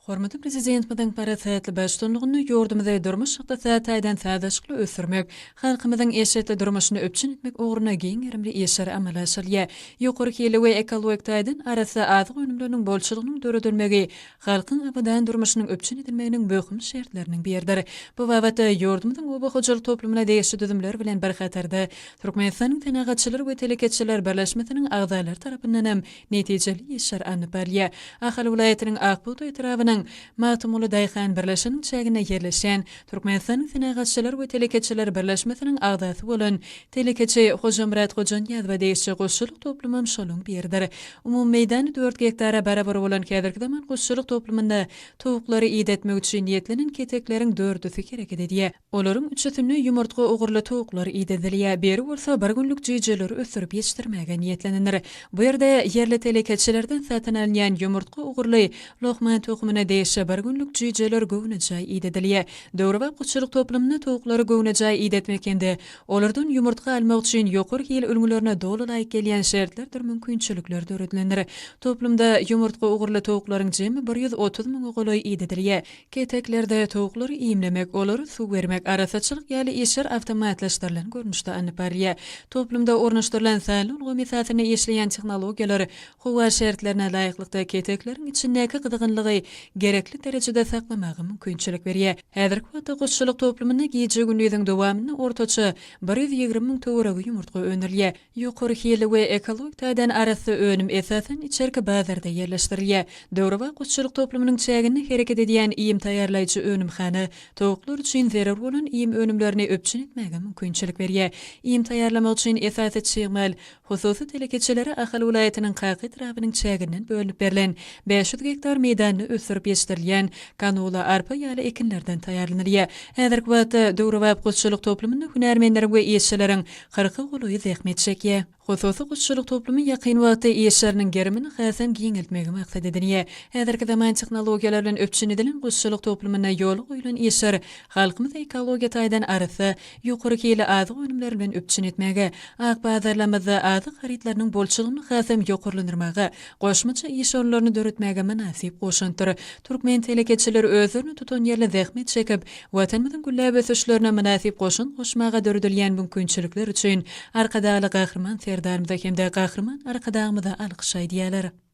Hormatly prezidentimiň paratatly başlanlygyny ýurdumyza durmuş ykdysadydan täzeşikli ösürmek, halkymyzyň eşitli durmuşyny öpçün etmek ugruna giňerimli ýeşary amal aşylýa. Ýokary hili we ekologik taýdan arasy azyk önümleriniň bolçylygynyň döredilmegi, halkyň abadan durmuşynyň öpçün edilmeginiň möhüm şertleriniň biridir. Bu wagtda ýurdumyzyň oba hojalyk toplumyna degişli düzümler bilen bir hatarda Türkmenistanyň tenagatçylar we teleketçiler birleşmesiniň agdalary tarapyndan hem netijeli ýeşary anyparýa. Ahal vilayatynyň Akbuğda etrawynyň Matumulu Daýhan birleşiginiň çägine ýerleşen Türkmenistanyň tenagatçylar we teleketçiler birleşmesiniň agdasy bolan teleketçi Hojamrat Hojan ýazba degişli goşulyk toplumam şoluň birdir. Umum meýdany 4 hektara barabar bolan häzirki zaman goşulyk toplumynda tovuklary iýdetmek üçin niýetlenen ketekleriň 4'üsi kereket edýär. Olaryň 3'üsini ýumurtga ugurly tovuklary iýdedilýär. Beri bolsa bir günlük jyjylar ösürip ýetişdirmäge niýetlenenir. Bu ýerde yerli teleketçilerden satyn alynýan ýumurtga ugurly lokman tohumuna değişe bir günlük jyjylar göwnejay iýdedilýär. Döwrüba goşulyk toplumyna tovuklary göwnejay iýdetmekende olardan ýumurtga almak üçin ýokary hil ölümlerine dolu laýyk gelýän şertlerdir mümkinçilikler döredilýär. Toplumda ýumurtga ugurly tovuklaryň jemi 130 000 goly iýdedilýär. Keteklerde tovuklary iýimlemek, olary suw bermek, arasaçylyk ýaly işler awtomatlaşdyrylan görnüşde anyparýar. Toplumda ornaşdyrylan sanly ulgamy işleýän tehnologiýalar howa şertlerine laýyklykda ketekleriň içindäki gydygynlygy gerekli derejede saklamagy mümkinçilik berýär. Häzirki wagtda goşulyk toplumyna gije günlüğüň dowamyny ortaça 120 000 töweregi ýumurtga önürilýär. Ýokary hili we ekologik taýdan arasy önüm esasen içerki bazarda ýerleşdirilýär. Döwrüba goşulyk toplumynyň çägini hereket edýän iýim taýýarlaýjy önümhana towuklar üçin zerer bolan iýim önümlerini öpçün etmäge mümkinçilik berýär. Iýim taýýarlamak üçin esasy çygymal hususy teleketçilere ahal vilayatynyň Qaky etrawynyň çäginden bölünip berilen 500 hektar meýdany ösürip ýetişdirilýän kanola arpa ýaly ekinlerden taýýarlanýar. Häzirki wagtda döwrüba goşulyk toplumynyň hünärmenleri we eşçileriň 40 goly zähmet çekýär. Hususy goşulyk toplumy ýakyn wagtda eşleriniň gerimini hasam giňeltmegi maksat edilýär. Häzirki zaman tehnologiýalar bilen öpçün edilen goşulyk toplumyna ýol goýulan eşler halkymyz ekologiýa taýdan arasy ýokary hili azyk önümler bilen öpçün etmege, ak bazarlamada azyk haritlarynyň bolçylygyny hasam ýokarlandyrmaga, goşmaça iş orunlaryny döretmäge menasip goşuntyr. Türkmen teleketçiler özlerini tutan ýerle zähmet çekip, watanymyzyň güllä bösüşlerine menasip goşun goşmaga döredilýän mümkinçilikler üçin arkadaly gahrman serdarymyza hem de gahrman arkadagymyza alkyş aýdýarlar.